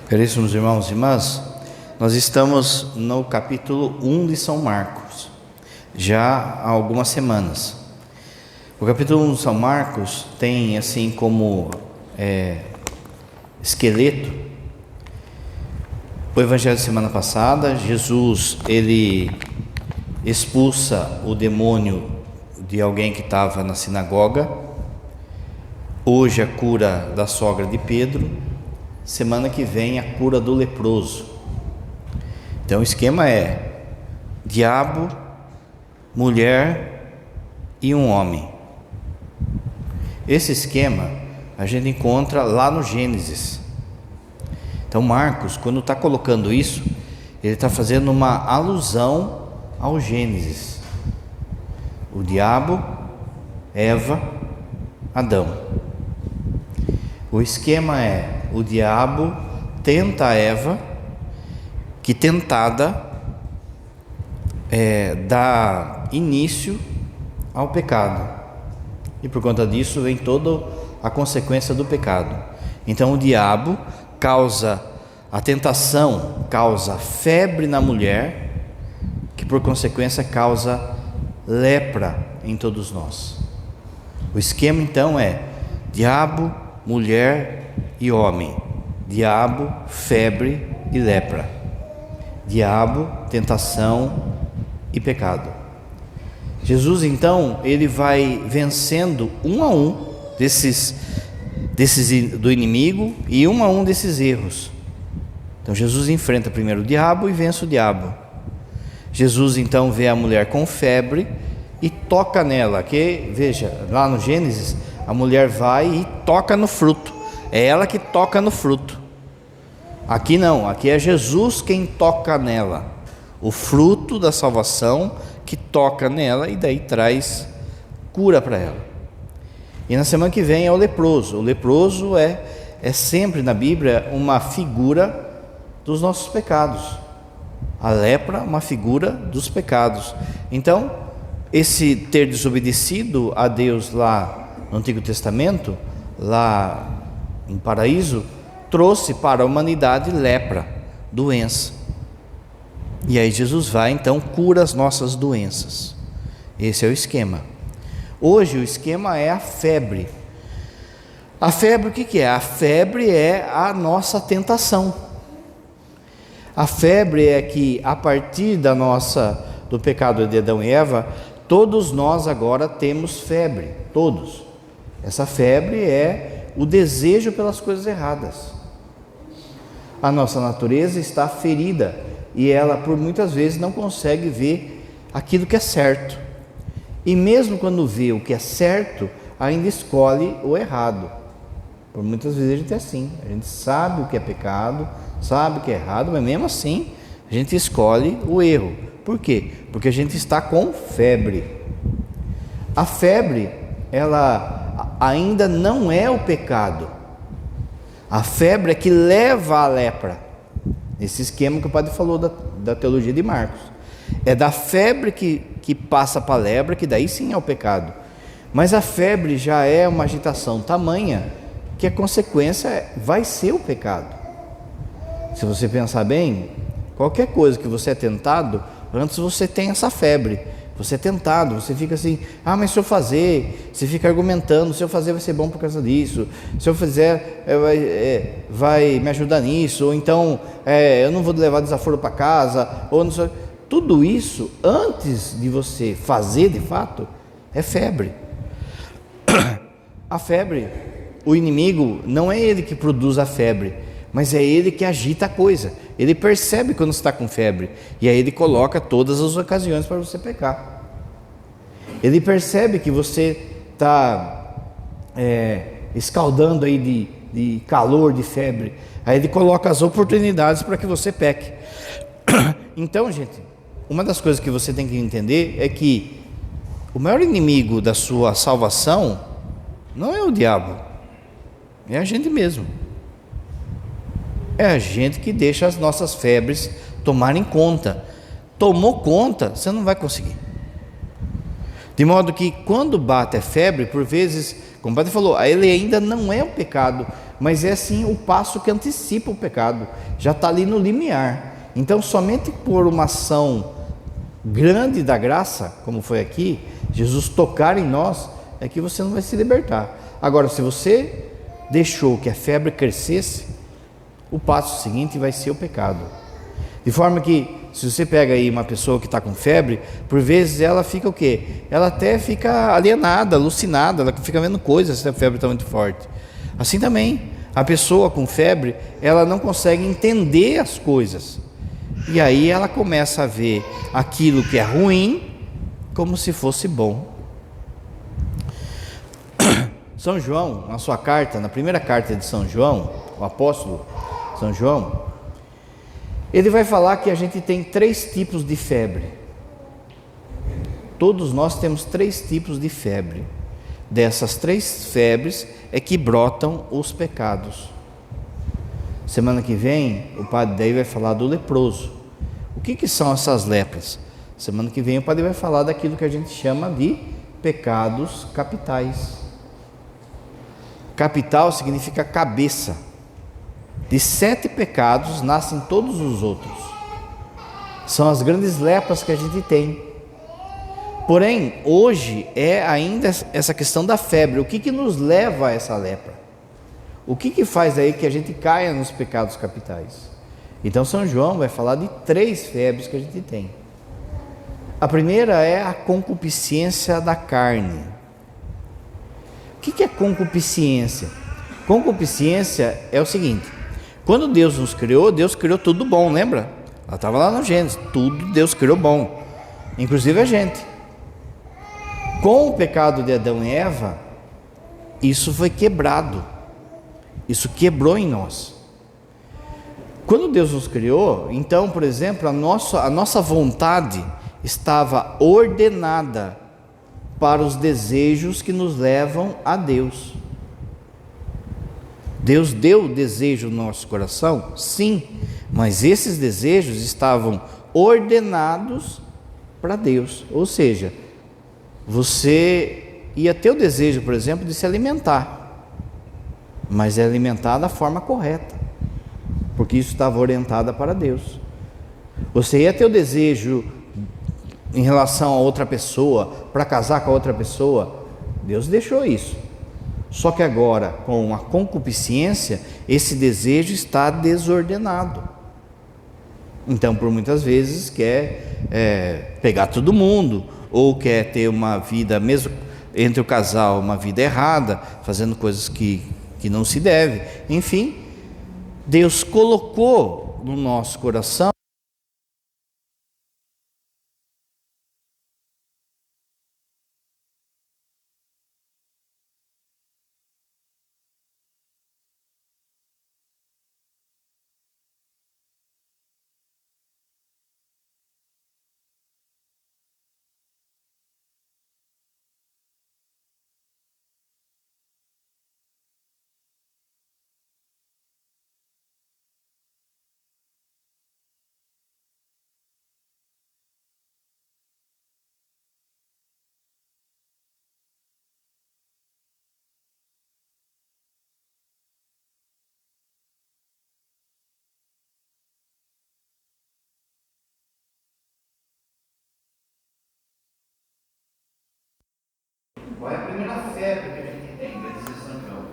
Caríssimos irmãos e irmãs, nós estamos no capítulo 1 de São Marcos, já há algumas semanas. O capítulo 1 de São Marcos tem assim como esqueleto o evangelho da semana passada. Jesus, ele expulsa o demônio de alguém que estava na sinagoga. Hoje a cura da sogra de Pedro. Semana que vem a cura do leproso. Então o esquema é diabo, mulher e um homem. Esse esquema a gente encontra lá no Gênesis. Então Marcos, quando está colocando isso, ele está fazendo uma alusão ao Gênesis. O diabo, Eva, Adão. O esquema é: o diabo tenta a Eva, que tentada dá início ao pecado, e por conta disso vem toda a consequência do pecado. Então o diabo causa a tentação, causa febre na mulher, que por consequência causa lepra em todos nós. O esquema então é diabo, mulher e homem. Diabo, febre e lepra. Diabo, tentação e pecado. Jesus então, ele vai vencendo um a um desses do inimigo e um a um desses erros. Então Jesus enfrenta primeiro o diabo e vence o diabo. Jesus então vê a mulher com febre e toca nela, que veja, lá no Gênesis, a mulher vai e toca no fruto. É ela que toca no fruto. Aqui não, aqui é Jesus quem toca nela. O fruto da salvação que toca nela e daí traz cura para ela. E na semana que vem é o leproso. O leproso é sempre na Bíblia uma figura dos nossos pecados. A lepra, uma figura dos pecados. Então, esse ter desobedecido a Deus lá no Antigo Testamento, lá em paraíso, trouxe para a humanidade lepra, doença. E aí Jesus vai então, cura as nossas doenças. Esse é o esquema. Hoje o esquema é a febre. A febre, o que é? A febre é a nossa tentação. A febre é que a partir do pecado de Adão e Eva, todos nós agora temos febre, todos. Essa febre é o desejo pelas coisas erradas. A nossa natureza está ferida e ela por muitas vezes não consegue ver aquilo que é certo. E mesmo quando vê o que é certo, ainda escolhe o errado. Por muitas vezes a gente é assim, a gente sabe o que é pecado, sabe o que é errado, mas mesmo assim a gente escolhe o erro. Por quê? Porque a gente está com febre. A febre, ela ainda não é o pecado. A febre é que leva à lepra. Esse esquema que o padre falou da teologia de Marcos. É da febre que passa para a lepra, que daí sim é o pecado. Mas a febre já é uma agitação tamanha que a consequência vai ser o pecado. Se você pensar bem, qualquer coisa que você é tentado, antes você tem essa febre. Você é tentado, você fica assim, mas se eu fazer, você fica argumentando, se eu fazer vai ser bom por causa disso, se eu fizer vai me ajudar nisso, ou então eu não vou levar desaforo para casa, ou não sei. Tudo isso, antes de você fazer de fato, é febre. A febre, o inimigo, não é ele que produz a febre, mas é ele que agita a coisa. Ele percebe quando está com febre, e aí ele coloca todas as ocasiões para você pecar. Ele percebe que você está escaldando aí de calor, de febre, aí ele coloca as oportunidades para que você peque. Então, gente, uma das coisas que você tem que entender é que o maior inimigo da sua salvação não é o diabo, é a gente mesmo. É a gente que deixa as nossas febres tomarem conta. Tomou conta, você não vai conseguir. De modo que quando bate a febre, por vezes, como o padre falou, ele ainda não é um pecado, mas é sim o passo que antecipa o pecado, já está ali no limiar. Então, somente por uma ação grande da graça, como foi aqui, Jesus tocar em nós, é que você não vai se libertar. Agora, se você deixou que a febre crescesse, o passo seguinte vai ser o pecado. De forma que, se você pega aí uma pessoa que está com febre, por vezes ela fica o quê? Ela até fica alienada, alucinada, ela fica vendo coisas se a febre está muito forte. Assim também, a pessoa com febre, ela não consegue entender as coisas. E aí ela começa a ver aquilo que é ruim como se fosse bom. São João, na sua carta, na primeira carta de São João, o apóstolo São João, ele vai falar que a gente tem 3 tipos de febre. Todos nós temos 3 tipos de febre. Dessas 3 febres é que brotam os pecados. Semana que vem, o padre daí vai falar do leproso. O que são essas lepras? Semana que vem o padre vai falar daquilo que a gente chama de pecados capitais. Capital significa cabeça. De 7 pecados nascem todos os outros. São as grandes lepras que a gente tem. Porém, hoje é ainda essa questão da febre. O que nos leva a essa lepra? O que faz aí que a gente caia nos pecados capitais? Então São João vai falar de 3 febres que a gente tem. A primeira é a concupiscência da carne. O que é concupiscência? Concupiscência é o seguinte: quando Deus nos criou, Deus criou tudo bom, lembra? Ela estava lá no Gênesis, tudo Deus criou bom, inclusive a gente. Com o pecado de Adão e Eva, isso foi quebrado, isso quebrou em nós. Quando Deus nos criou, então, por exemplo, a nossa vontade estava ordenada para os desejos que nos levam a Deus. Deus deu desejo no nosso coração? Sim, mas esses desejos estavam ordenados para Deus. Ou seja, você ia ter o desejo, por exemplo, de se alimentar, mas é alimentar da forma correta, porque isso estava orientado para Deus. Você ia ter o desejo em relação a outra pessoa, para casar com a outra pessoa, Deus deixou isso. Só que agora, com a concupiscência, esse desejo está desordenado. Então, por muitas vezes, quer pegar todo mundo, ou quer ter uma vida, mesmo entre o casal, uma vida errada, fazendo coisas que não se deve. Enfim, Deus colocou no nosso coração qual é a primeira febre que a gente tem, vai dizer São João?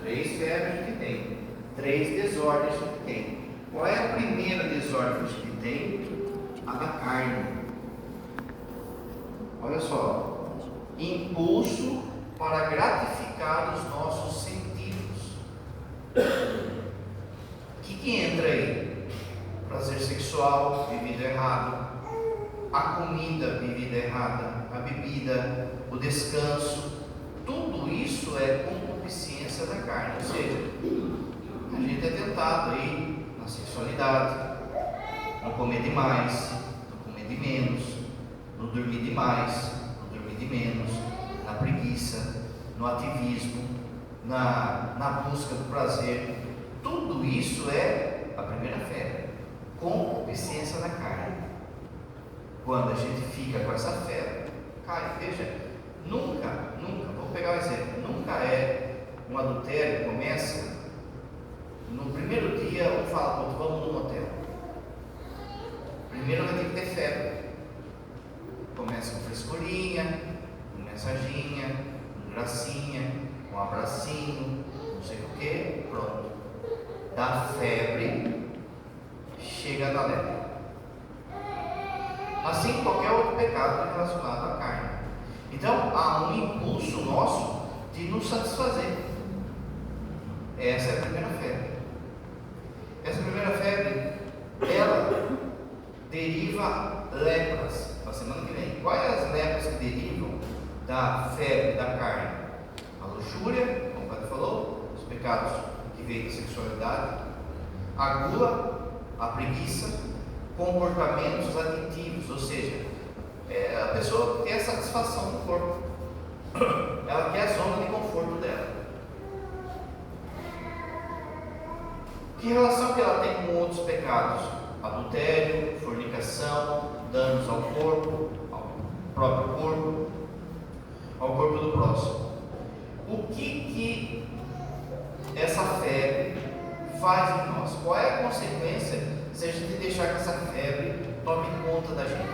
3 febres a gente tem, 3 desordens a gente tem. Qual é a primeira desordem que a gente tem? A da carne. Olha só, impulso para gratificar os nossos sentidos. O que entra aí? Prazer sexual, bebida errado, a comida, bebida errada, a bebida, o descanso, tudo isso é concupiscência da carne. Ou seja, a gente é tentado aí na sexualidade, no comer demais, no comer de menos, no dormir demais, no dormir de menos, na preguiça, no ativismo, na busca do prazer. Tudo isso é a primeira febre, concupiscência da carne. Quando a gente fica com essa febre, cai. Veja, nunca, vou pegar um exemplo, nunca é um adultério, começa dia um fala, vamos no motel. Primeiro vai ter que ter febre. Começa com frescurinha, com mensaginha, com gracinha, com abracinho, não sei o que, pronto. Da febre, chega na lepra. Assim qualquer outro pecado relacionado à carne. Então há um impulso nosso de nos satisfazer. Essa é a primeira febre. Essa primeira febre, ela deriva lepras. Na semana que vem, quais as lepras que derivam da febre da carne? A luxúria, como o padre falou, os pecados que vêm da sexualidade, a gula, a preguiça, comportamentos aditivos, ou seja, a pessoa quer satisfação do corpo, ela quer a zona de conforto dela. Que relação que ela tem com outros pecados? Adultério, fornicação, danos ao corpo, ao próprio corpo, ao corpo do próximo. O que essa febre faz em nós? Qual é a consequência se a gente deixar que essa febre tome conta da gente?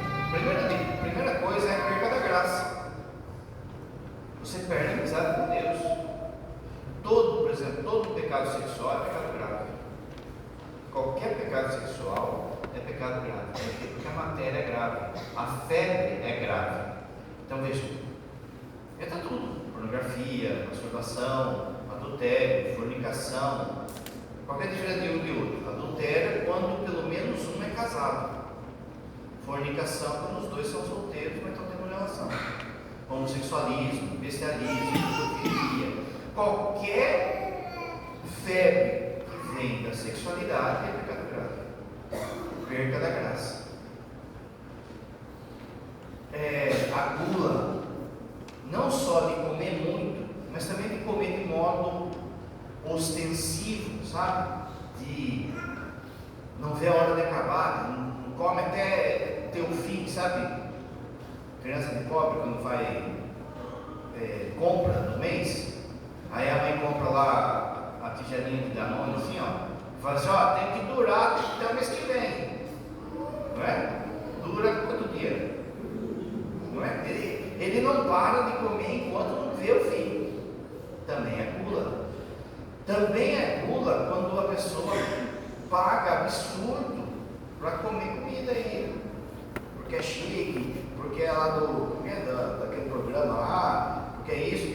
Primeira coisa é a perda da graça. Você perde a amizade com Deus. Por exemplo, todo pecado sexual é pecado grave. Qualquer pecado sexual é pecado grave, porque a matéria é grave, a febre é grave. Então veja, entra tudo: pornografia, masturbação, adultério, fornicação. Qualquer diferença de um e outro. Adultério é quando pelo menos um é casado. Fornicação é quando os dois são solteiros, mas estão tendo relação. Homossexualismo, bestialismo, pedofilia. Qualquer febre que vem da sexualidade é pecado grave. Perca da graça. A gula, não só de comer muito, mas também de comer de modo ostensivo, sabe? De não ver a hora de acabar, não come até ter o fim, sabe? Criança de pobre, quando vai compra no mês, aí a mãe compra lá a tigelinha de Danone, assim, ó, e fala assim, tem que durar até o mês que vem, não é? Dura quanto dia? Não é? Ele não para de comer enquanto não vê o fim. Também é gula. Também é gula quando a pessoa paga absurdo para comer comida aí, porque é chique, porque é lá daquele programa lá, porque é isso,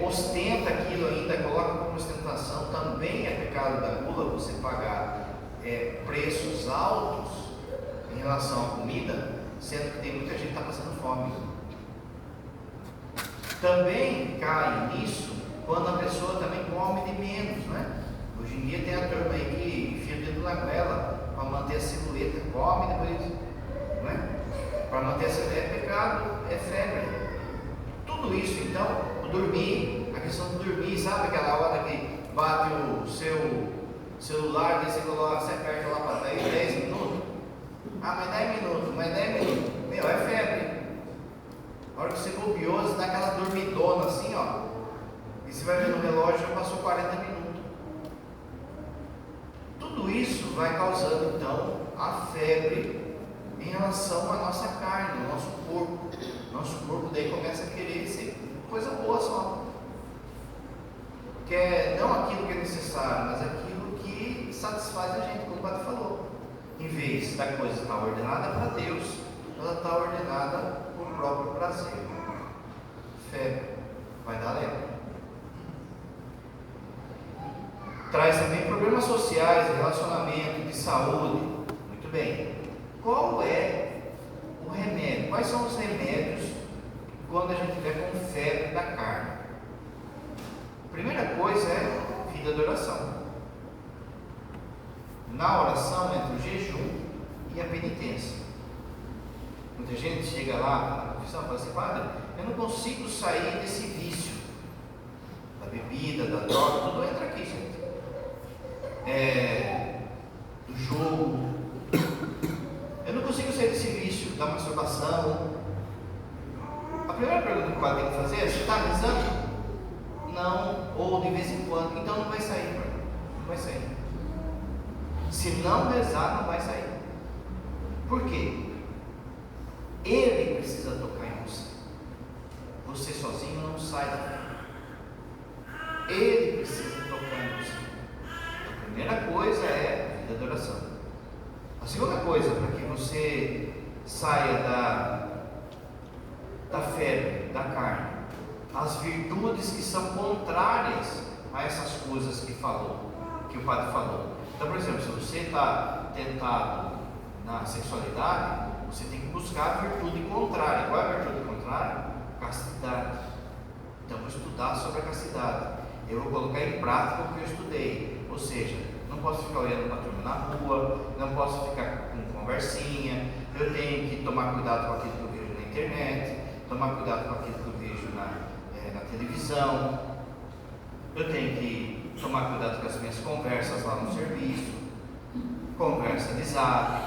ostenta aquilo ainda, coloca como ostentação. Também é pecado da gula você pagar preços altos em relação à comida, sendo que tem muita gente que está passando fome. Também cai nisso quando a pessoa também come de menos, né? Hoje em dia tem a turma aí que enfia o dedo na goela para manter a silhueta, come depois, né? Para manter a silhueta é pecado, é febre. Tudo isso, então, o dormir, a questão do dormir, sabe aquela hora que bate o seu celular, daí você aperta lá para 10 minutos? Mas 10 minutos, meu, é febre. A hora que você bobeou, você dá aquela dormidona assim, ó, e você vai ver no relógio, já passou 40 minutos. Tudo isso vai causando então a febre em relação à nossa carne, ao nosso corpo. Nosso corpo daí começa a querer ser coisa boa só. Quer não aquilo que é necessário, mas aquilo que satisfaz a gente, como o padre falou. Em vez da coisa estar ordenada para Deus, ela está ordenada por próprio prazer. Febre vai dar lepra. Traz também problemas sociais, de relacionamento, de saúde. Muito bem. Qual é o remédio? Quais são os remédios quando a gente tiver com febre da carne? A primeira coisa é vida de oração. Na oração entre o jejum e a penitência. Muita gente chega lá na confissão e fala assim, padre, eu não consigo sair desse vício da bebida, da droga, tudo entra aqui, gente. Do jogo. Eu não consigo sair desse vício da masturbação. A primeira pergunta que o padre tem que fazer é: você está rezando? Não, ou de vez em quando, então não vai sair, pai. não vai sair. Se não rezar, não vai sair. Por quê? Ele precisa tocar em você. Você sozinho não sai da fé. Ele precisa tocar em você. A primeira coisa é a vida de oração. A segunda coisa, para que você saia da febre, da carne, as virtudes que são contrárias a essas coisas que o padre falou. Então, por exemplo, se você está tentado na sexualidade, você tem que buscar a virtude contrária. Qual é a virtude contrária? Castidade. Então, vou estudar sobre a castidade. Eu vou colocar em prática o que eu estudei. Ou seja, não posso ficar olhando para a turma na rua, não posso ficar com conversinha, eu tenho que tomar cuidado com aquilo que eu vejo na internet, tomar cuidado com aquilo que eu vejo na televisão, eu tenho que tomar cuidado com as minhas conversas lá no serviço, conversa de zap,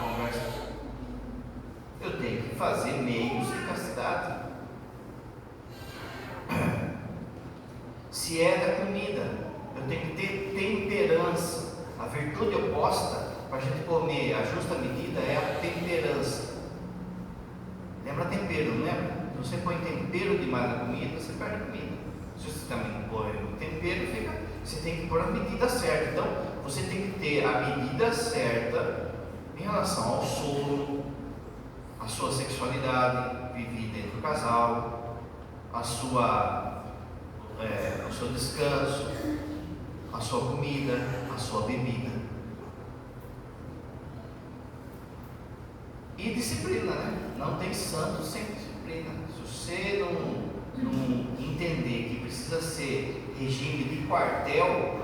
eu tenho que fazer meios de castidade. Se é da comida, eu tenho que ter temperança. A virtude oposta para a gente comer a justa medida é a temperança. Lembra tempero, não lembra? Se você põe tempero demais na comida, você perde a comida. Se você também põe o tempero, você tem que pôr a medida certa. Então, você tem que ter a medida certa em relação ao sono, a sua sexualidade vivida entre o casal, o seu descanso, a sua comida, a sua bebida. E disciplina, né? Não tem santo sem disciplina. Se você não entender que precisa ser regime de quartel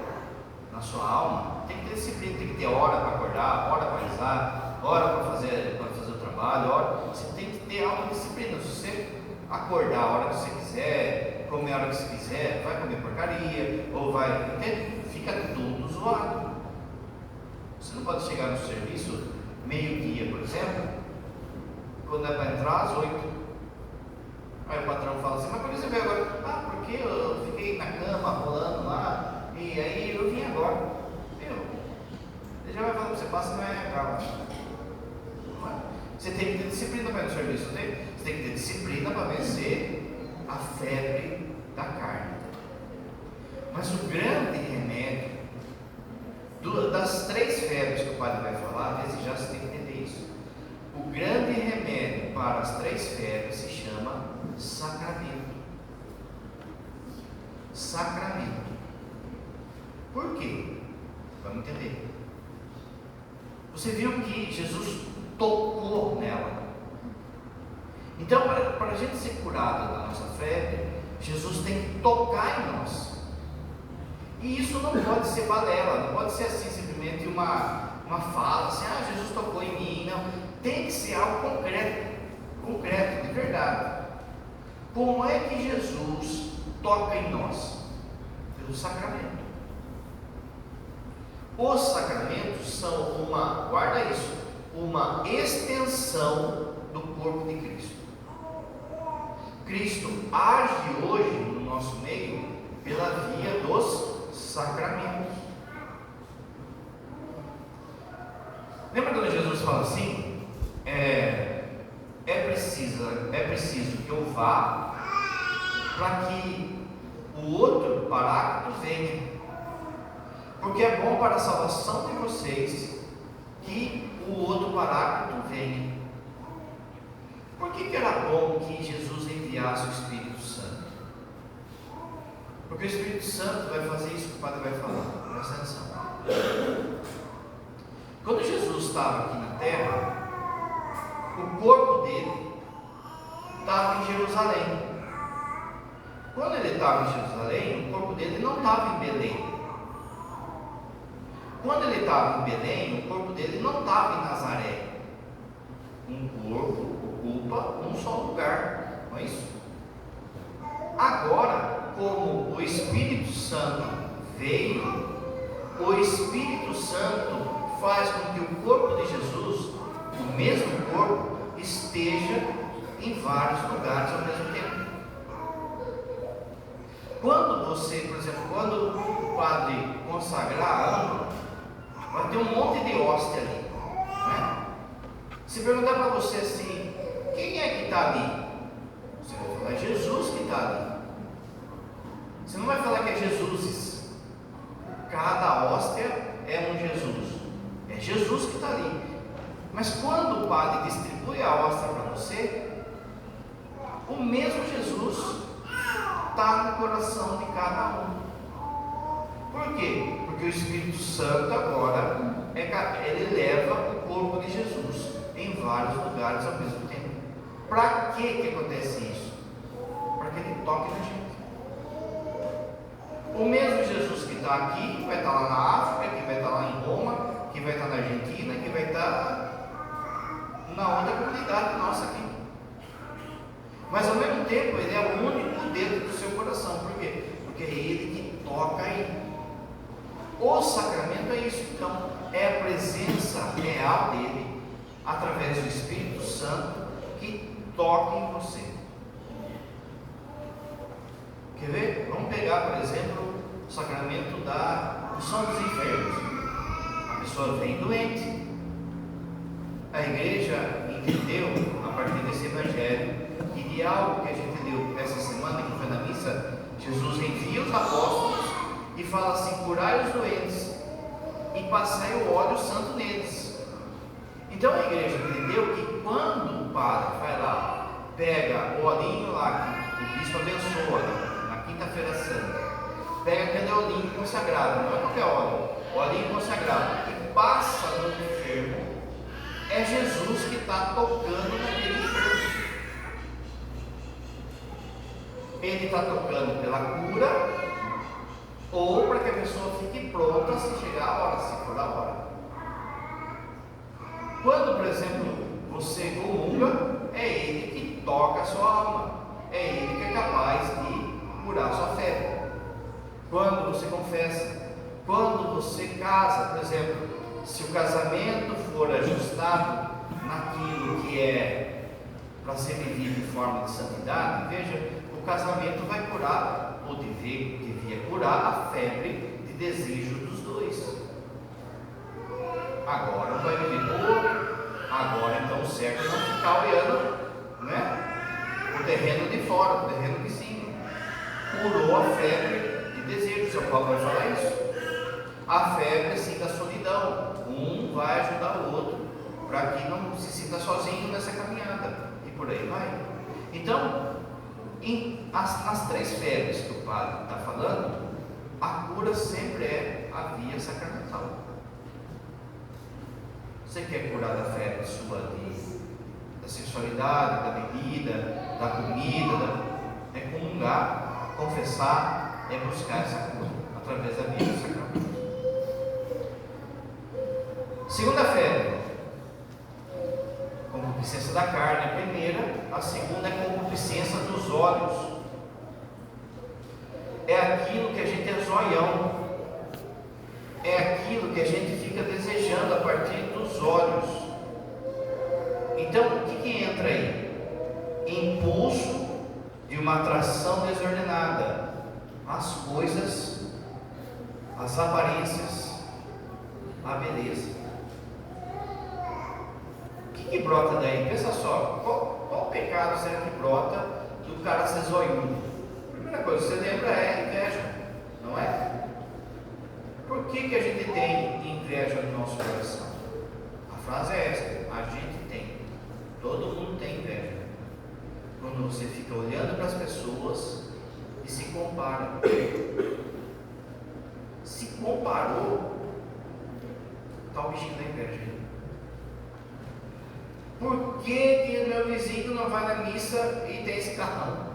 na sua alma, tem que ter disciplina, tem que ter hora para acordar, hora para rezar, hora para fazer o trabalho, você tem que ter autodisciplina. Se você acordar a hora que você quiser, comer a hora que você quiser, vai comer porcaria, ou vai, entende? Fica tudo zoado. Você não pode chegar no serviço meio-dia, por exemplo, quando é para entrar às 8. Aí o patrão fala assim: mas por que você veio agora? Ah, porque eu fiquei na cama rolando lá, e aí eu vim agora. Ele já vai falando: você passa na RH. Você tem que ter disciplina para ir no serviço, não tem? Você tem que ter disciplina para vencer a febre da carne. Mas o grande remédio das 3 febres que o padre vai falar, desde já você tem que entender isso. O grande remédio para as 3 febres se chama sacramento. Sacramento. Por quê? Vamos entender. Você viu que Jesus tocou nela. Então, para a gente ser curado da nossa febre, Jesus tem que tocar em nós. E isso não pode ser balela, não pode ser assim simplesmente uma fala, assim: ah, Jesus tocou em mim. Não, tem que ser algo concreto, de verdade. Como é que Jesus toca em nós? Pelo sacramento. Os sacramentos são guarda isso, uma extensão do corpo de Cristo. Cristo age hoje no nosso meio pela via dos sacramentos. Lembra quando Jesus fala assim: é preciso que eu vá para que o outro paráclito venha, porque é bom para a salvação de vocês que o outro paráclito venha. Por que era bom que Jesus enviasse o Espírito Santo? Porque o Espírito Santo vai fazer isso que o padre vai falar. Presta atenção. Quando Jesus estava aqui na terra, o corpo dele estava em Jerusalém. Quando ele estava em Jerusalém, o corpo dele não estava em Belém. Quando ele estava em Belém, o corpo dele não estava em Nazaré. Um corpo ocupa um só lugar, não é isso? Agora, como o Espírito Santo veio, o Espírito Santo faz com que o corpo de Jesus, o mesmo corpo, esteja em vários lugares ao mesmo tempo. Quando você, por exemplo, quando o padre consagrar a âncora, vai ter um monte de hóstia ali, né? Se perguntar para você assim, quem é que está ali? Você vai falar, é Jesus que está ali. Você não vai falar que é Jesuses. Cada hóstia é um Jesus. É Jesus que está ali. Mas quando o padre distribui a hóstia para você, o mesmo Jesus está no coração de cada um. Por quê? Porque o Espírito Santo agora ele leva o corpo de Jesus em vários lugares ao mesmo tempo. Para que acontece isso? Para que ele toque na gente. O mesmo Jesus que está aqui, que vai estar lá na África, que vai estar lá em Roma, que vai estar na Argentina, que vai estar na outra comunidade nossa aqui. Mas ao mesmo tempo ele é o único dentro do seu coração. Por quê? Porque é ele que toca aí. O sacramento é isso, então, é a presença real dele, através do Espírito Santo, que toca em você. Quer ver? Vamos pegar, por exemplo, o sacramento da unção dos enfermos. A pessoa vem doente. A igreja entendeu, a partir desse evangelho, e de algo que a gente leu essa semana, que foi na missa, Jesus envia os apóstolos e fala assim: curai os doentes e passai o óleo santo neles. Então a igreja entendeu que quando o padre vai lá, pega o olhinho lá que o bispo abençoa na quinta-feira santa, pega aquele olhinho consagrado, não é qualquer óleo, o olhinho consagrado, e passa no enfermo, é Jesus que está tocando naquele enfermo. Ele está tocando pela cura, ou para que a pessoa fique pronta se chegar a hora, se for a hora. Quando, por exemplo, você comunga, é ele que toca a sua alma, é ele que é capaz de curar a sua febre. Quando você confessa, quando você casa, por exemplo, se o casamento for ajustado naquilo que é para ser vivido de forma de santidade, veja, o casamento vai curar, ou devia curar, a febre de desejo dos dois. Agora um vai viver do outro. Agora então o certo é não ficar olhando, né, o terreno de fora, o terreno de cima. Curou a febre de desejo. O São Paulo vai falar isso. A febre assim da solidão. Um vai ajudar o outro para que não se sinta sozinho nessa caminhada. E por aí vai. Então, nas três febres que o padre está falando, a cura sempre é a via sacramental. Você quer curar da febre sua da sexualidade, da bebida, da comida, é comungar, confessar, é buscar essa cura através da via do sacramento. Segunda febre, concupiscência da carne, a primeira. A segunda é concupiscência dos olhos. É aquilo que a gente é zoião, é aquilo que a gente fica desejando a partir dos olhos. Então o que entra aí? Impulso de uma atração desordenada às coisas, às aparências, à beleza. O que brota daí? Pensa só, qual pecado será que brota do cara ser zoiudo? Primeira coisa, você lembra, é inveja, não é? Por que a gente tem inveja no nosso coração? A frase é essa: a gente tem, todo mundo tem inveja. Quando você fica olhando para as pessoas e se compara. Se comparou, está o bichinho da inveja. Por que meu vizinho não vai na missa e tem esse carrão?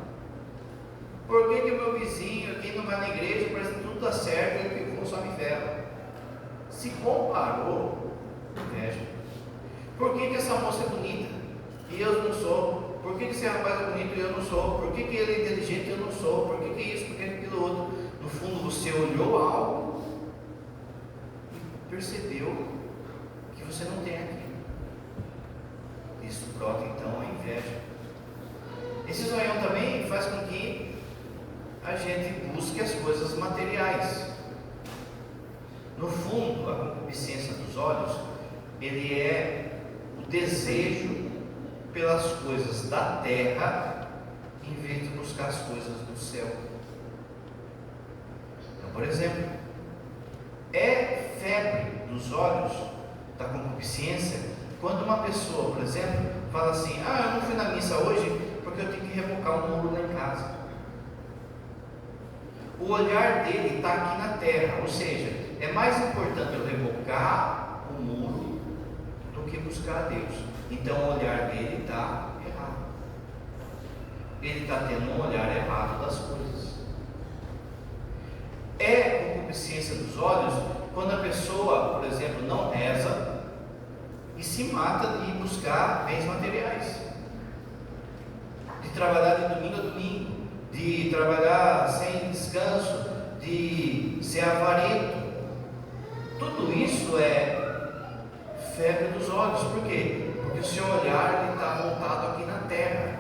Por que o meu vizinho aqui não vai na igreja, parece que tudo está certo e eu só me ferro? Se comparou, inveja. Por que essa moça é bonita e eu não sou? Por que esse rapaz é bonito e eu não sou? Por que ele é inteligente e eu não sou? Por que isso? Por que aquilo outro? No fundo você olhou algo e percebeu que você não tem aquilo. Isso brota então a inveja. Esse zoião também faz com que a gente busque as coisas ele é o desejo pelas coisas da terra em vez de buscar as coisas do céu. Então, por exemplo, é febre dos olhos da concupiscência quando uma pessoa, por exemplo, fala assim: eu não fui na missa hoje porque eu tenho que rebocar um muro lá em casa. O olhar dele está aqui na terra, ou seja, é mais importante eu rebocar o muro do que buscar a Deus. Então o olhar dele está errado. Ele está tendo um olhar errado das coisas. É concupiscência dos olhos quando a pessoa, por exemplo, não reza e se mata de buscar bens materiais, de trabalhar de domingo a domingo, de trabalhar sem descanso, de ser avarento. Tudo isso é febre dos olhos. Por quê? Porque o seu olhar está voltado aqui na terra.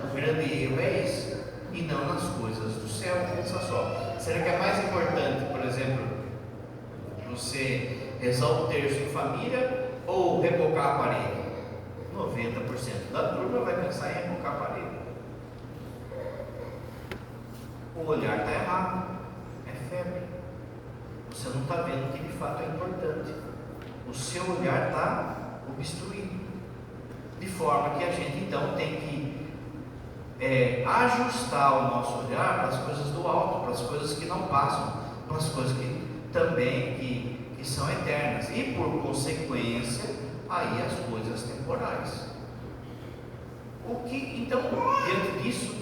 O grande erro é esse, e não nas coisas do céu. Pensa só, será que é mais importante, por exemplo, você rezar o terço em família ou rebocar a parede? 90% da turma vai pensar em rebocar a parede. O olhar está errado, é febre. Você não está vendo o que de fato é importante. O seu olhar está obstruído, de forma que a gente então tem que ajustar o nosso olhar para as coisas do alto, para as coisas que não passam, para as coisas que também que são eternas, e por consequência aí as coisas temporais. Então, diante disso,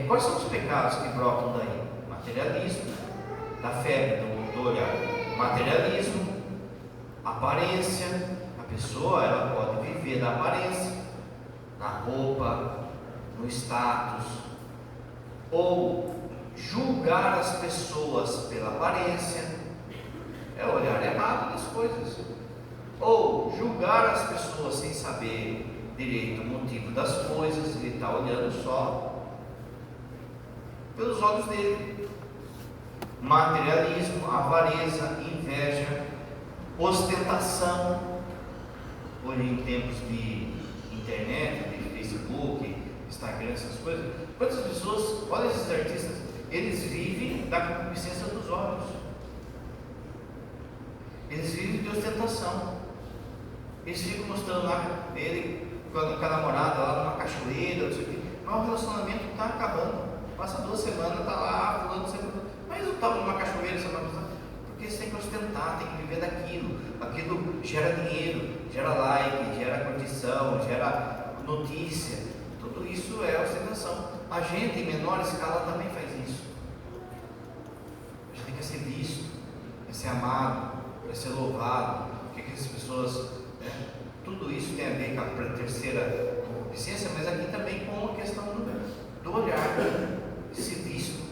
quais são os pecados que brotam daí? Materialismo, da febre do olhar. Materialismo, aparência. A pessoa, ela pode viver da aparência, na roupa, no status, ou julgar as pessoas pela aparência. É o olhar errado das coisas. Ou julgar as pessoas sem saber direito o motivo das coisas. Ele está olhando só pelos olhos dele. Materialismo, avareza, inveja, ostentação. Hoje, em tempos de internet, de Facebook, Instagram, essas coisas, quantas pessoas, olha esses artistas, eles vivem da concupiscência dos olhos, eles vivem de ostentação. Eles ficam mostrando lá ele com a namorada lá numa cachoeira, não sei o quê. Mas o relacionamento está acabando. Passa 2 semanas, está lá falando sempre, mas eu estava numa cachoeira semana passada. Porque você tem que ostentar, tem que viver daquilo. Aquilo gera dinheiro, gera like, gera curtição, gera notícia. Tudo isso é ostentação. A gente em menor escala também faz isso. A gente quer ser visto, quer ser amado, quer ser louvado. O que as pessoas... Tudo isso tem a ver com a terceira concupiscência, mas aqui também com a questão do olhar, de ser visto.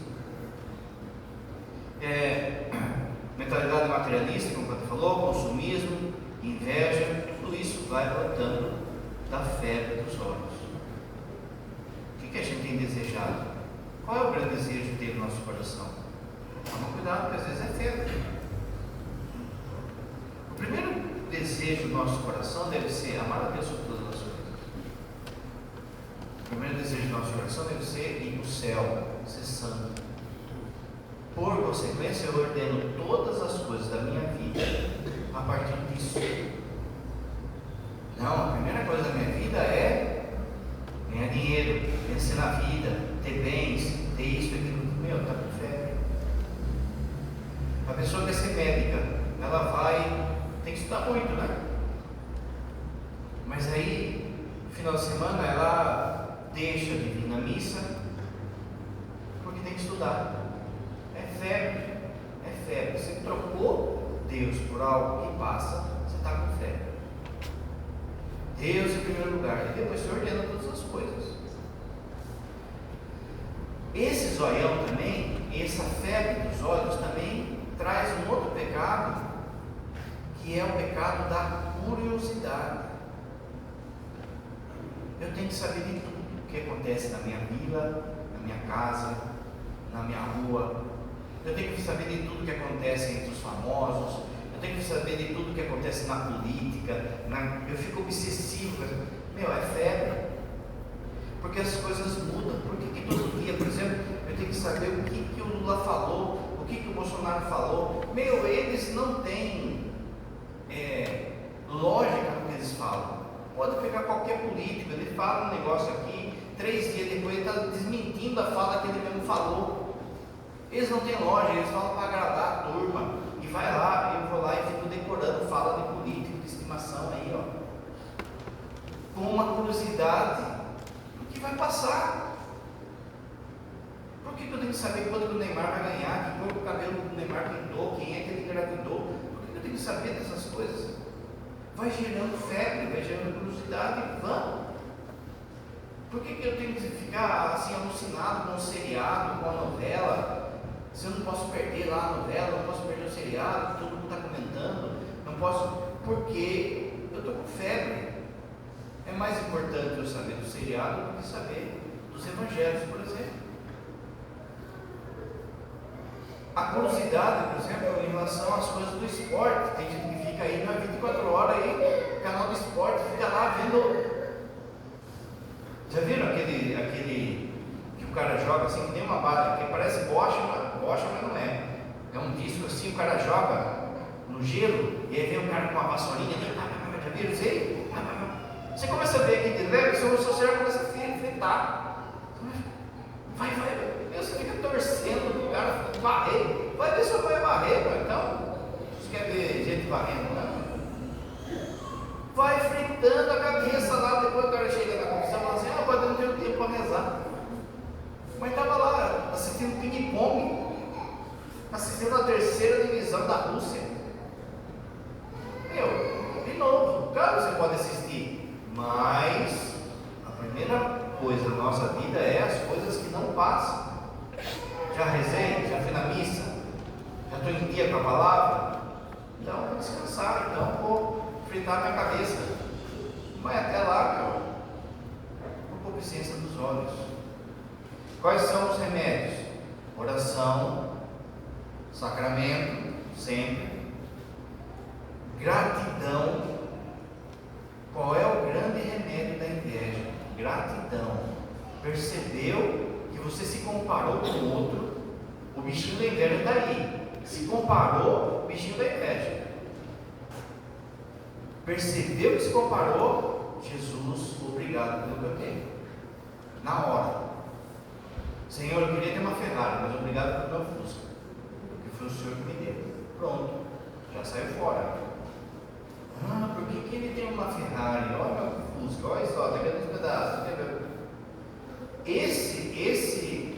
Mentalidade materialista, como o Padre falou, consumismo, inveja, tudo isso vai brotando da febre dos olhos. O que a gente tem desejado? Qual é o grande desejo dele no nosso coração? Toma cuidado, porque às vezes é febre. O primeiro desejo do nosso coração deve ser amar a Deus sobre todas as coisas. O primeiro desejo do nosso coração deve ser ir para o céu, ser santo. Por consequência, eu ordeno todas as coisas da minha vida a partir disso. Não, a primeira coisa da minha vida é ganhar dinheiro, vencer na vida, ter bens, ter isso, aquilo. Meu, está com febre. A pessoa quer ser médica, ela vai, tem que estudar muito, né? Mas aí, no final de semana, ela deixa de vir na missa porque tem que estudar. É febre, é febre. Você trocou Deus por algo que passa, você está com febre. Deus em primeiro lugar, e depois você ordena todas as coisas. Esse zoião também, essa febre dos olhos também traz um outro pecado, que é o pecado da curiosidade. Eu tenho que saber de tudo o que acontece na minha vila, na minha casa, na minha rua. Eu tenho que saber de tudo que acontece entre os famosos. Eu tenho que saber de tudo que acontece na política, eu fico obsessivo. Meu, é febre, porque as coisas mudam. Por que todo dia, por exemplo, eu tenho que saber o que o Lula falou, o que o Bolsonaro falou? Meu, eles não têm lógica no que eles falam. Pode pegar qualquer político, ele fala um negócio aqui, 3 dias depois ele está desmentindo a fala que ele mesmo falou. Eles não têm lógica, eles falam para agradar a turma. E vai lá, eu vou lá e fico decorando fala de político, de estimação aí, ó, com uma curiosidade do que vai passar. Por que eu tenho que saber quando o Neymar vai ganhar, que cor o cabelo do Neymar pintou, quem é que ele engravidou? Por que eu tenho que saber dessas coisas? Vai gerando febre, vai gerando curiosidade, vamos. Por que eu tenho que ficar assim alucinado com o seriado, com a novela? Se eu não posso perder lá a novela, não posso perder o seriado, todo mundo está comentando, não posso, porque eu estou com febre. É mais importante eu saber do seriado do que saber dos evangelhos, por exemplo. A curiosidade, por exemplo, em relação às coisas do esporte, tem gente que fica aí, não é 24 horas aí, canal do esporte, fica lá vendo. Já viram aquele que o cara joga assim, que tem uma bala, que parece bocha, mas não é. É um disco assim, o cara joga no gelo, e aí vem o cara com uma vassourinha, já viram isso aí? Você começa a ver aqui de leve, o seu cérebro começa a fritar. Vai, você fica torcendo pro cara varrer. Vai ver se eu vou varrer, então. Você quer ver gente varrendo, não? Vai fritando a cabeça lá, depois o cara chega na confissão e fala assim, pode não ter o tempo para rezar. Mas estava lá assistindo ping-pong, assistindo a 3ª divisão da Rússia. De novo, claro, você pode assistir, mas a primeira coisa da nossa vida é as coisas que não passam. Já rezei, já fui na missa, já estou em dia com a palavra, então vou descansar, então vou fritar minha cabeça. Vai até lá, meu, por concupiscência dos olhos. Quais são os remédios? Oração, sacramento, sempre. Gratidão. Qual é o grande remédio da inveja? Gratidão. Percebeu que você se comparou com o outro, o bichinho da inveja está aí. Se comparou, o bichinho da inveja. Percebeu que se comparou, Jesus, obrigado pelo que eu tenho. Na hora. Senhor, eu queria ter uma Ferrari, mas obrigado pelo meu Fusca, porque foi o Senhor que me deu. Pronto, já saiu fora. Por que ele tem uma Ferrari? Olha meu Fusca, olha só, está vendo os pedaços.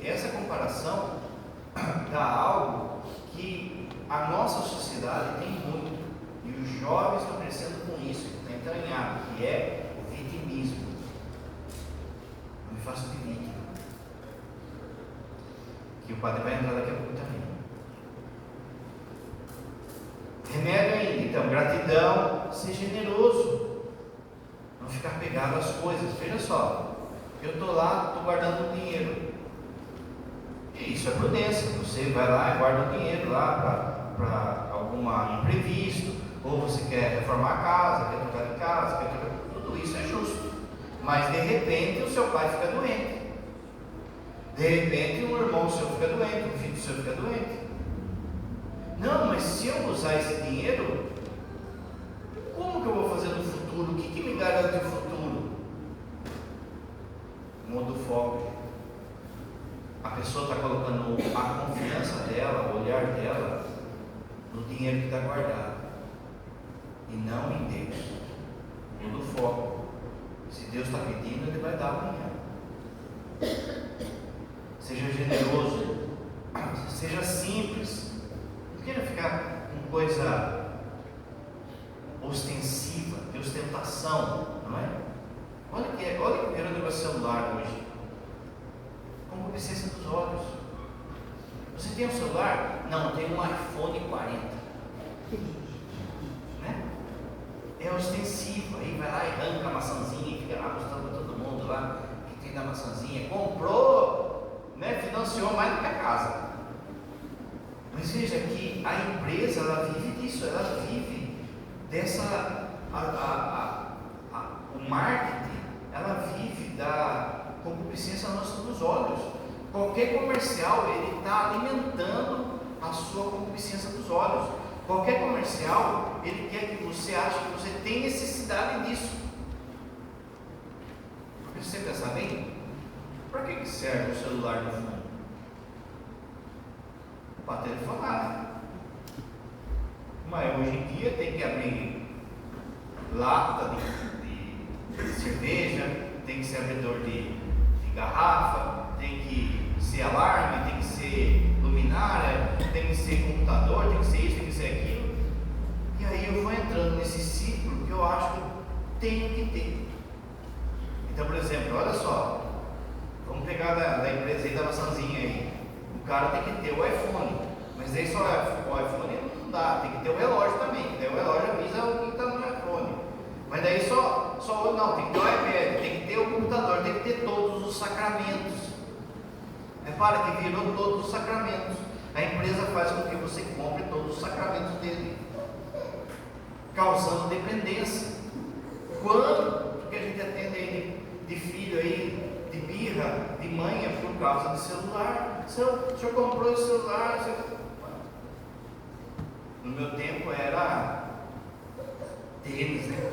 Essa comparação dá algo que a nossa sociedade tem muito, e os jovens estão crescendo com isso, está entranhado, que é o vitimismo. Eu me faço de vítima. Que o padre vai entrar daqui a pouco também. Remédio ainda, então, gratidão, ser generoso, não ficar pegado às coisas. Veja só, eu estou lá, estou guardando o dinheiro, e isso é prudência. Você vai lá e guarda o dinheiro lá para algum imprevisto, ou você quer reformar a casa, quer trocar de casa, tudo isso é justo. Mas de repente o seu pai fica doente. De repente um irmão seu fica doente, um filho seu fica doente. Não, mas se eu usar esse dinheiro, como que eu vou fazer no futuro? O que me garante o futuro? Muda o foco. A pessoa está colocando a confiança dela, o olhar dela, no dinheiro que está guardado, e não em Deus. Muda o foco. Se Deus está pedindo, Ele vai dar amanhã. Seja generoso, seja simples. Não queira ficar com coisa ostensiva, de ostentação, não é? Olha que era o negócio celular hoje. Concupiscência dos olhos. Você tem um celular? Não, tem um iPhone 40. Né? É ostensivo. Aí vai lá e arranca a maçãzinha e fica lá mostrando para todo mundo lá que tem da maçãzinha. Comprou, né? Financiou mais do que a casa. Mas veja veja que a empresa, ela vive disso, ela vive dessa, o marketing, ela vive da concupiscência nossa dos olhos. Qualquer comercial, ele está alimentando a sua concupiscência dos olhos. Qualquer comercial, ele quer que você ache que você tem necessidade disso. Porque você pensa bem, para que serve o celular no fundo? Para telefonar, né? Mas hoje em dia tem que abrir lata de cerveja, tem que ser abridor de garrafa, tem que ser alarme, tem que ser luminária, tem que ser computador, tem que ser isso, tem que ser aquilo. E aí eu vou entrando nesse ciclo que eu acho que eu tenho que ter. Então, por exemplo, olha só, vamos pegar da empresa aí, da maçãzinha aí. O cara tem que ter o iPhone, mas aí só o iPhone não dá, tem que ter o relógio também, que daí o relógio avisa o que está no iPhone. Mas daí só não, tem que ter o iPad, tem que ter o computador, tem que ter todos os sacramentos. Repara que virou todos os sacramentos. A empresa faz com que você compre todos os sacramentos dele, causando dependência. Quanto que a gente atende aí de filho aí, de birra, de manha, por causa do celular? O senhor comprou esse celular? No meu tempo era tênis, né?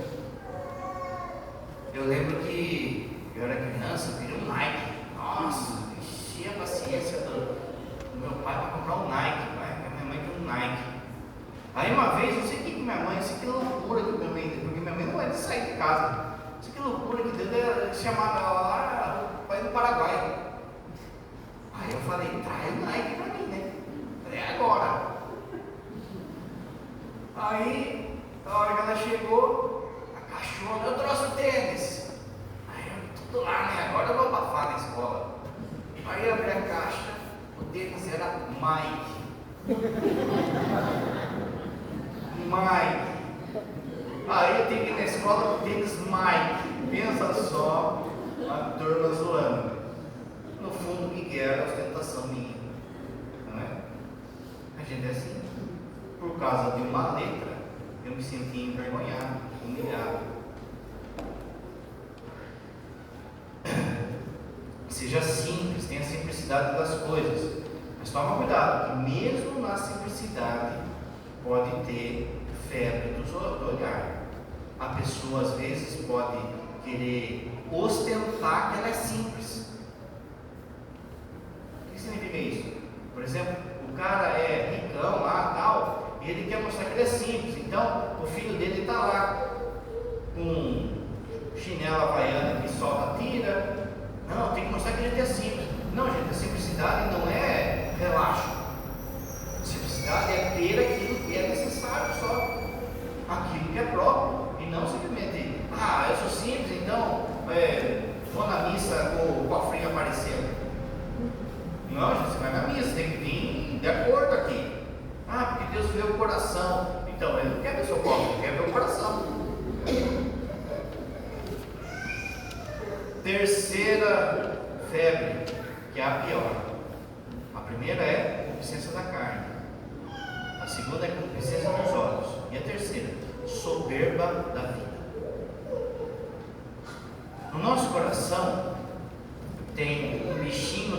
Eu lembro que eu era criança, eu queria um Nike. Nossa, enchia a paciência do meu pai para comprar um Nike, pai, porque a minha mãe queria um Nike. Aí uma vez, não sei o que minha mãe, isso que loucura que minha mãe, porque minha mãe não é de sair de casa. Isso que loucura que Deus ia chamar ela lá para ir no Paraguai. Aí eu falei, traz o Nike para mim, né? Falei, agora. Aí, na hora que ela chegou, a cachorra, eu trouxe o tênis. Aí eu, tudo lá, né? Agora eu vou abafar na escola. Aí eu abri a caixa, o tênis era Mike. Mike. Aí eu tenho que ir na escola com o tênis Mike. Pensa só, a turma zoando. No fundo, o que era a ostentação minha? Não é? A gente é assim. Por causa de uma letra, eu me senti envergonhado, humilhado. Seja simples, tenha a simplicidade das coisas. Mas toma cuidado, que mesmo na simplicidade pode ter febre do olhar. A pessoa às vezes pode querer ostentar que ela é simples. O que significa isso? Por exemplo, o cara é ricão lá, tal, e ele quer mostrar que ele é simples. Então, o filho dele está lá com chinela havaiana que solta tira. Não, tem que mostrar que a gente é simples. Não, gente, a simplicidade não é relaxo. A simplicidade é ter aquilo que é necessário só. Aquilo que é próprio. E não simplesmente, eu sou simples, então vou na missa com o cofrinho aparecendo. Não, gente, você vai na missa, tem que vir de acordo aqui. Porque Deus vê o coração. Então, ele não quer ver o seu corpo, ele quer ver o coração. Terceira febre, que é a pior. A primeira é a concupiscência da carne. A segunda é a concupiscência dos olhos. E a terceira, soberba da vida. No nosso coração tem um bichinho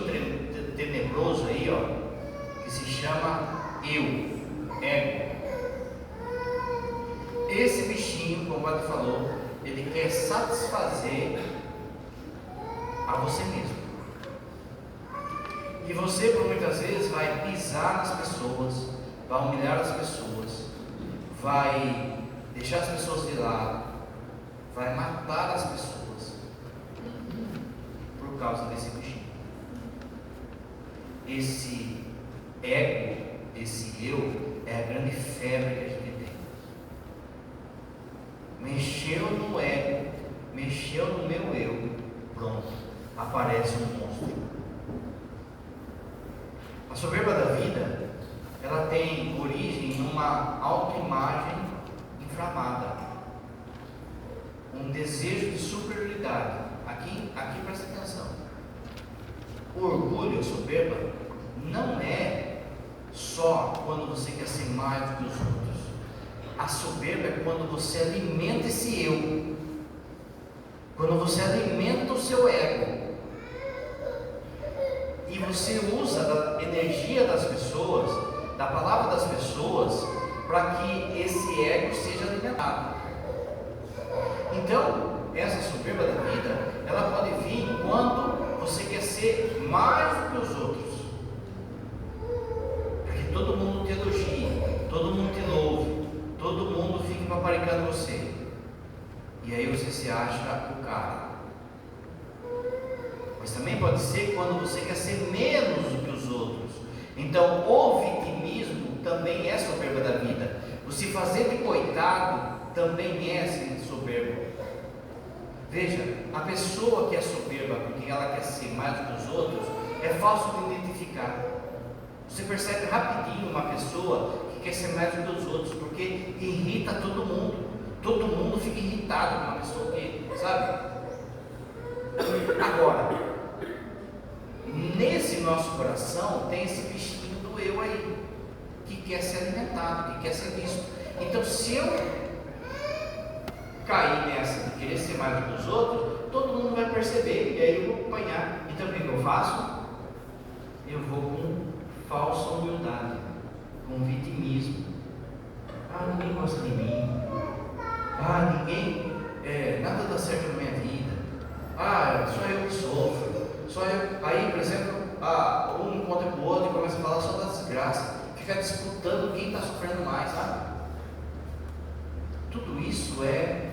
tenebroso aí, ó, que se chama eu, ego. Esse bichinho, como o padre falou, ele quer satisfazer a você mesmo. E você, por muitas vezes, vai pisar nas pessoas, vai humilhar as pessoas, vai deixar as pessoas de lado, vai matar as pessoas por causa desse bichinho. Esse ego, esse eu, é a grande febre que a gente tem. Mexeu no ego, mexeu no meu eu, pronto, aparece um monstro. A soberba da vida, ela tem origem numa autoimagem inflamada, um desejo de superioridade. Aqui presta atenção. O orgulho, a soberba, não é só quando você quer ser mais do que os outros. A soberba é quando você alimenta esse eu, quando você alimenta o seu ego, e você usa da energia das pessoas, da palavra das pessoas, para que esse ego seja alimentado. Então, essa soberba da vida, ela pode vir quando você quer ser mais do que os outros, para que todo mundo te elogie, todo mundo te louve, todo mundo fique paparicando você, e aí você se acha o cara. Mas também pode ser quando você quer ser menos do que os outros. Então o vitimismo também é soberba da vida. O se fazer de coitado também é soberba. Veja, a pessoa que é soberba porque ela quer ser mais do que os outros, é fácil de identificar. Você percebe rapidinho uma pessoa que quer ser mais do que os outros, porque irrita todo mundo. Todo mundo fica irritado com uma pessoa que, sabe? Agora, nesse nosso coração tem esse bichinho do eu aí, que quer ser alimentado, que quer ser visto. Então, se eu cair nessa de querer ser mais do que os outros, todo mundo vai perceber, e aí eu vou acompanhar. Então, o que eu faço? Eu vou com falsa humildade, com vitimismo. Ninguém gosta de mim. Ninguém, nada dá certo na minha vida. Só eu que sofro. Só eu. Aí, por exemplo, um encontra com o outro e começa a falar só da desgraça, fica disputando quem está sofrendo mais, sabe? Tudo isso é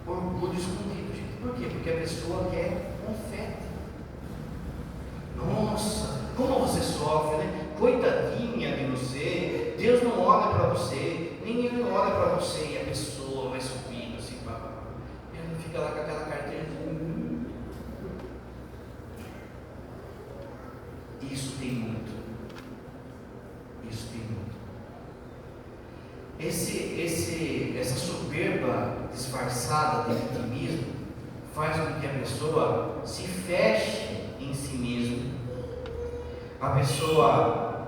orgulho escondido, gente. Por quê? Porque a pessoa quer confete. Nossa, como você sofre, né? Coitadinha de você, Deus não olha para você, ninguém olha para você, e a pessoa vai subindo assim, e ela fica lá com aquela carteira de... Isso tem muito. Isso tem muito. Essa soberba disfarçada de vitimismo faz com que a pessoa se feche em si mesma. A pessoa,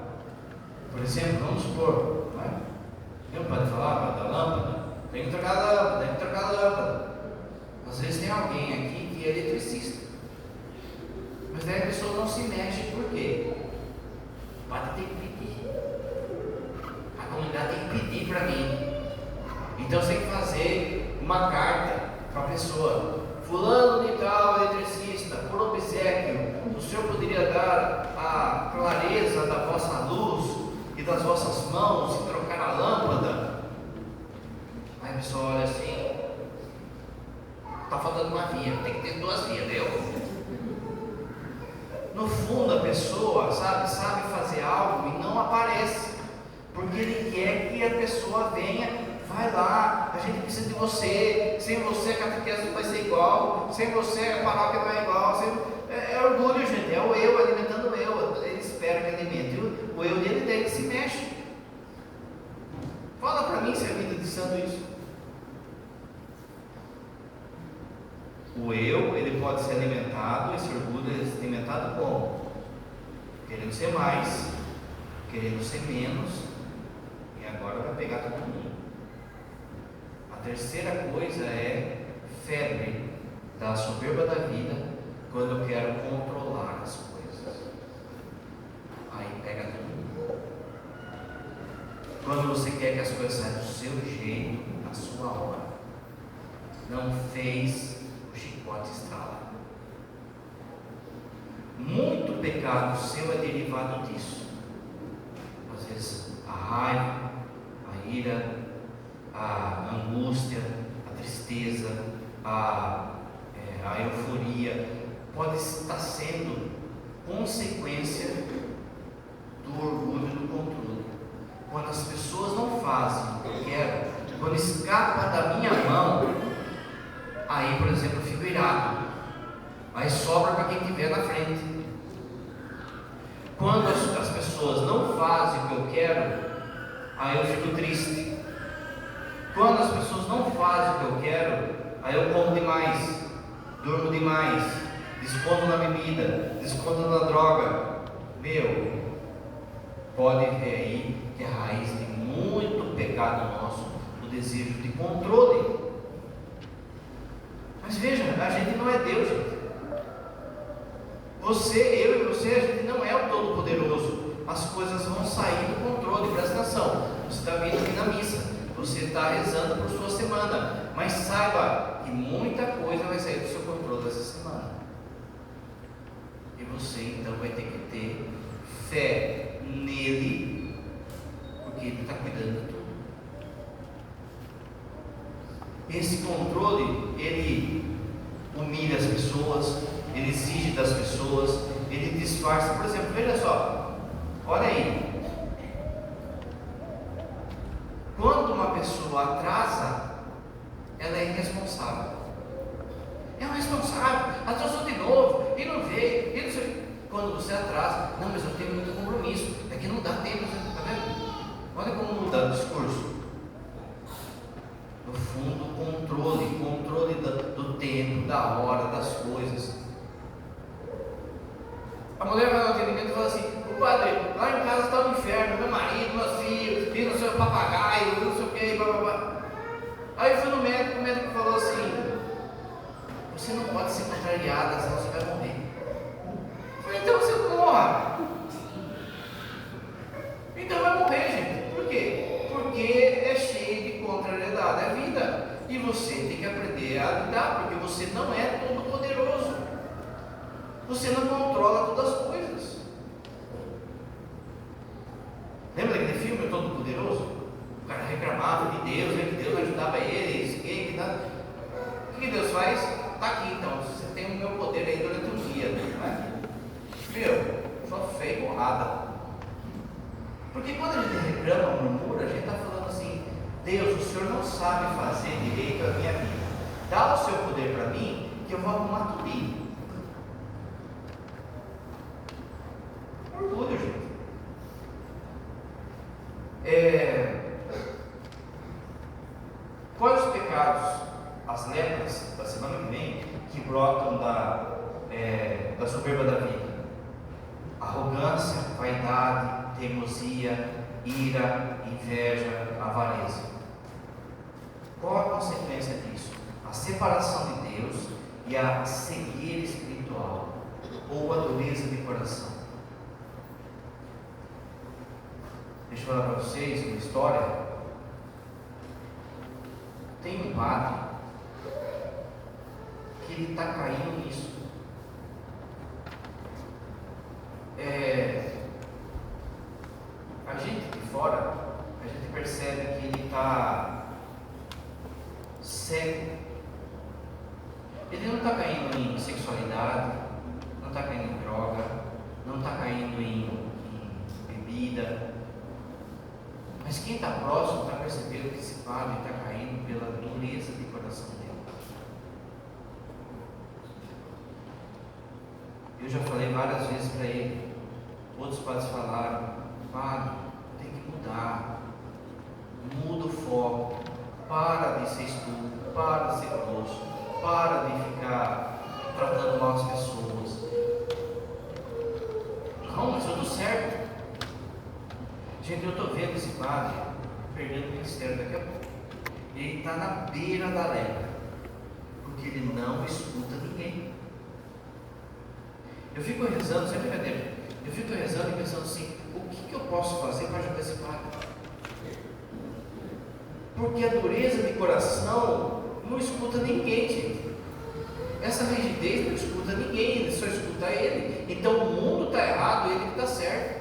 por exemplo, vamos supor, não pode falar da lâmpada, tem que trocar a lâmpada, tem que trocar a lâmpada. Às vezes tem alguém aqui que é eletricista, mas daí a pessoa não se mexe. Por quê? O padre tem que pedir, a comunidade tem que pedir para mim. Então você tem que fazer uma carta para a pessoa: fulano de tal, eletricista, por obséquio, o senhor poderia dar a clareza da vossa luz e das vossas mãos e trocar a lâmpada? Aí a pessoa olha assim: está faltando uma via, tem que ter duas vias, deu? No fundo a pessoa sabe fazer algo e não aparece, porque ele quer que a pessoa venha. Vai lá, a gente precisa de você. Sem você a catequese não vai ser igual. Sem você a paróquia não é igual. É orgulho, gente. É o eu alimentando o eu. Ele espera que alimente. O eu dele se mexe. Fala para mim se é vida de santo isso. O eu, ele pode ser alimentado, esse orgulho é alimentado como? Querendo ser mais, querendo ser menos, e agora vai pegar todo mundo. A terceira coisa é febre da soberba da vida, quando eu quero controlar as coisas. Aí pega todo mundo. Quando você quer que as coisas saiam do seu jeito, na sua hora. Não fez, o chicote estrala. Muito pecado seu é derivado disso. Às vezes a raiva, a ira, a angústia, a tristeza, a euforia pode estar sendo consequência do orgulho e do controle. Quando as pessoas não fazem o que eu quero, quando escapa da minha mão, aí, por exemplo, eu fico irado, aí sobra para quem estiver na frente. Quando as pessoas não fazem o que eu quero, aí eu fico triste. Quando as pessoas não fazem o que eu quero, aí eu como demais, durmo demais, desconto na bebida, desconto na droga. pode ver aí que é a raiz de muito pecado nosso, o desejo de controle. Mas veja, a gente não é Deus, gente. Você, eu e você, a gente não é o Todo-Poderoso. As coisas vão sair do controle, presta atenção. Você está vindo aqui na missa, você está rezando por sua semana, mas saiba que muita coisa vai sair do seu controle essa semana. E você então vai ter que ter fé nele, porque ele está cuidando de tudo. Esse controle, ele humilha as pessoas, ele exige das pessoas, ele disfarça. Por exemplo, veja só, olha aí, quando uma pessoa atrasa, ela é irresponsável. É um responsável, atrasou de novo, e não veio, e não sei. Quando você atrasa, não, mas eu tenho muito compromisso, é que não dá tempo, está vendo? Olha como muda o discurso. No fundo, controle do tempo, da hora, das coisas. A mulher vai no atendimento e fala assim: o padre, lá em casa está o inferno, meu marido, meus filhos, e não sei o papagaio, não sei o que, blá blá blá. Aí eu fui no médico, o médico falou assim: você não pode ser contrariada, senão você vai morrer. Eu falei: então você morra. Então vai morrer, gente. Por quê? Porque é cheio de contrariedade a vida. E você tem que aprender a lidar, porque você não é todo poderoso. Você não controla todas as coisas. Lembra daquele filme O Todo Poderoso? O cara reclamava de Deus, né? Que Deus ajudava ele, isso aqui, que nada. O que Deus faz? Está aqui então, você tem o meu poder aí durante o dia, né? Meu, só fé e borrada. Porque quando a gente reclama, murmura, a gente está falando assim: Deus, o Senhor não sabe fazer direito a minha vida. Dá o seu poder para mim, que eu vou arrumar tudinho. Orgulho, gente. Quais os pecados, as lepras da semana que vem, que brotam da soberba da vida? Arrogância, vaidade, teimosia, ira, inveja, avareza. Qual a consequência disso? A separação de Deus e a cegueira espiritual, ou a dureza de coração. Deixa eu falar para vocês uma história. Tem um padre que ele está caindo nisso. A gente de fora, a gente percebe que ele está cego. Ele não está caindo em sexualidade, não está caindo em droga, não está caindo em bebida. Mas quem está próximo está percebendo que esse padre está caindo pela dureza de coração dele. Eu já falei várias vezes para ele. Outros padres falaram: padre, tem que mudar, muda o foco, para de ser estúpido, para de ser grosso, para de ficar tratando mal as pessoas. Não, mas eu estou certo. Gente, eu estou vendo esse padre perdendo o ministério daqui a pouco. Ele está na beira da lepra, porque ele não escuta ninguém. Eu fico rezando, sem brincadeira, eu fico rezando e pensando assim: o que eu posso fazer para ajudar esse padre? Porque a dureza de coração não escuta ninguém, gente. Essa rigidez não escuta ninguém, ele só escuta ele. Então o mundo está errado, ele que está certo.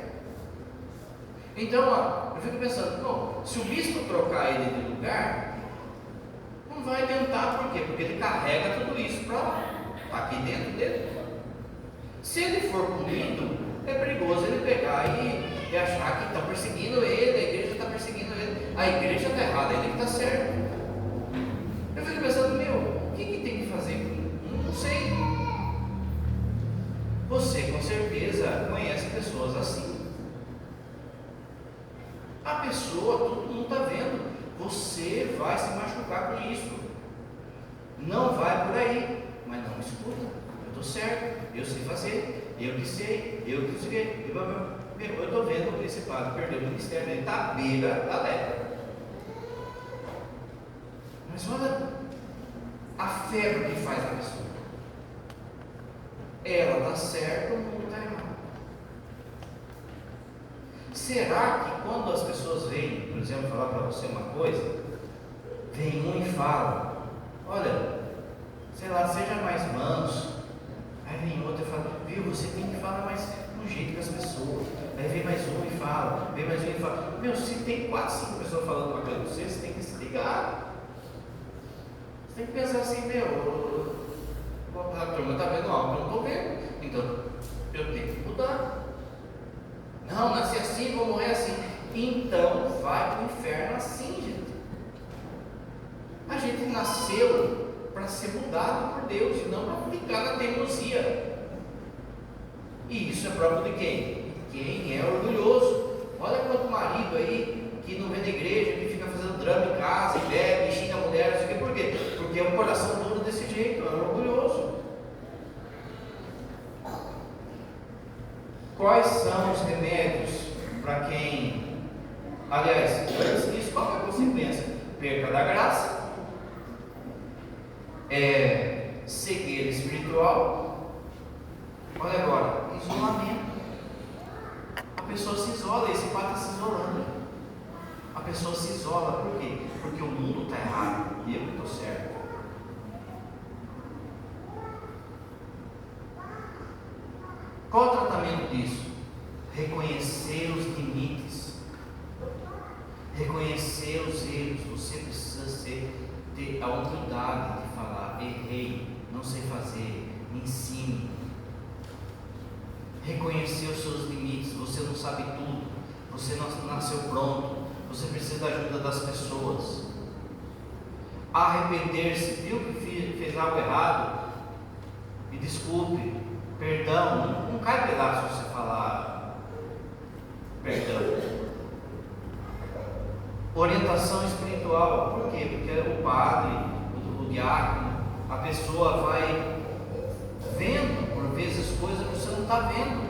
Então, eu fico pensando: bom, se o bispo trocar ele de lugar, não vai adiantar. Por quê? Porque ele carrega tudo isso para lá, está aqui dentro dele. Se ele for punido, é perigoso ele pegar e achar que está perseguindo ele, a igreja está perseguindo ele, a igreja está errada, ele que está certo. Eu fico pensando: o que tem que fazer? Não sei. Você com certeza conhece pessoas assim. A pessoa, todo mundo está vendo, você vai se machucar com isso. Não vai por aí, mas não escuta. Eu estou certo, eu sei fazer, eu que sei, eu que sei. Meu, eu estou vendo esse padre perder o ministério dele, está à beira da lepra. Mas olha a febre que faz na pessoa. Ela está certa, o mundo está errado. Será que quando as pessoas vêm, por exemplo, falar para você uma coisa, vem um e fala, olha, sei lá, seja mais manso. Aí vem outro e fala, viu, você tem que falar mais no jeito das pessoas. Aí vem mais um e fala, vem mais um e fala, meu, se tem 4, 5 pessoas falando uma coisa para você, você tem que se ligar. Você tem que pensar assim, meu, a turma está vendo algo que eu não estou vendo, então eu tenho que mudar. Não, nasci assim, vou morrer assim. Então vai para o inferno assim, gente. A gente nasceu para ser mudado por Deus, e não para ficar na teimosia. E isso é próprio de quem? Quem é orgulhoso. Olha quanto marido aí que não vem na igreja, que fica fazendo drama em casa, e bebe, e xinga a mulher, não sei o quê. Por quê? Porque é um coração duro desse jeito, é orgulhoso. Quais são os remédios para quem, aliás, antes disso, qual é a consequência? Perca da graça, cegueira espiritual. Olha agora, isolamento. A pessoa se isola, esse padre está se isolando. A pessoa se isola, por quê? Porque o mundo está errado e eu estou certo. Qual o tratamento disso? Reconhecer os limites, reconhecer os erros. Você precisa ter a humildade de falar, errei, não sei fazer, me ensine. Reconhecer os seus limites, você não sabe tudo, você não nasceu pronto, você precisa da ajuda das pessoas. Arrepender-se, viu que fez algo errado, me desculpe, perdão, não cai pedaço você falar perdão. Orientação espiritual, por quê? Porque o padre, o diácono, a pessoa vai vendo por vezes coisas que você não está vendo.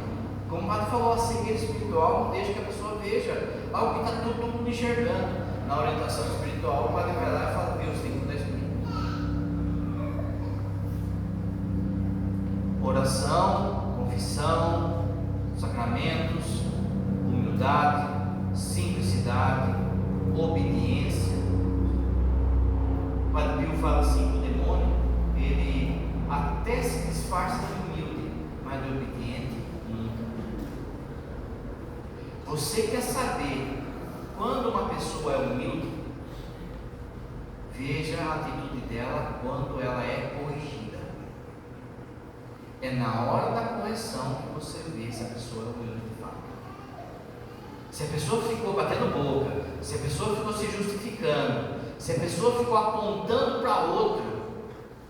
Como o padre falou, a cegueira espiritual não deixa que a pessoa veja algo que está todo mundo enxergando. Na orientação espiritual, o padre vai lá e fala, Deus, tem que mudar isso. Oração, confissão, sacramentos, humildade, simplicidade, obediência. O Padre Pio fala assim que o demônio, ele até se disfarça de humilde, mas de obediente nunca. Você quer saber quando uma pessoa é humilde? Veja a atitude dela quando ela é corrigida. É na hora da correção que você vê se a pessoa é humilde de fato. Se a pessoa ficou batendo boca, se a pessoa ficou se justificando, se a pessoa ficou apontando para outro,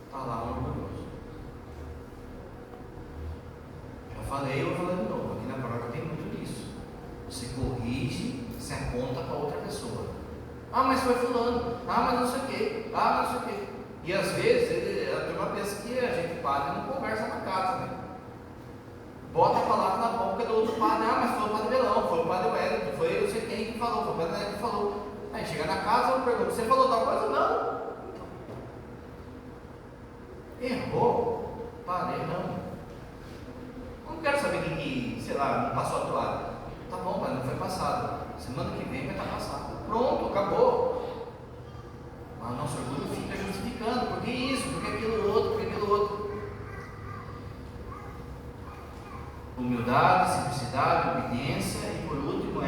está lá um orgulhoso. Já falei, eu vou falar de novo, aqui na paróquia tem muito disso. Você corrige, se aponta para outra pessoa. Ah, mas foi fulano, ah, mas não sei o quê, ah, não sei o quê. E às vezes a turma pensa que a gente padre não conversa na casa, né? Bota a palavra na boca do outro padre, ah, mas foi o padre Belão, foi o padre Wellington, foi não sei quem que falou, foi o padre Neto que falou. Aí chega na casa, eu pergunto, você falou tal coisa? Não. Errou? Padre, erramos. Eu não quero saber que, sei lá, não passou a toalha. Tá bom, padre, não foi passado. Semana que vem vai estar passado. Pronto, acabou. Mas o nosso orgulho fica justificando, porque isso, porque aquilo outro, porque aquilo outro. Humildade, simplicidade, obediência e por último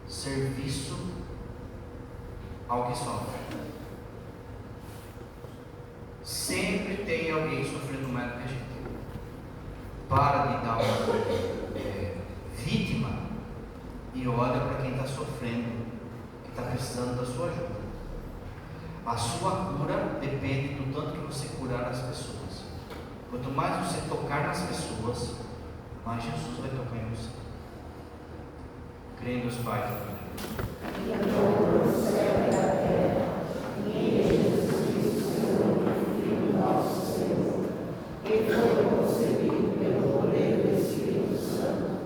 serviço ao que sofre. Sempre tem alguém sofrendo mais do que a gente. Para de dar uma vítima e olha para quem está sofrendo, que está precisando da sua ajuda. A sua cura depende do tanto que você curar as pessoas. Quanto mais você tocar nas pessoas, mais Jesus vai tocar em você. Creio nos Pai.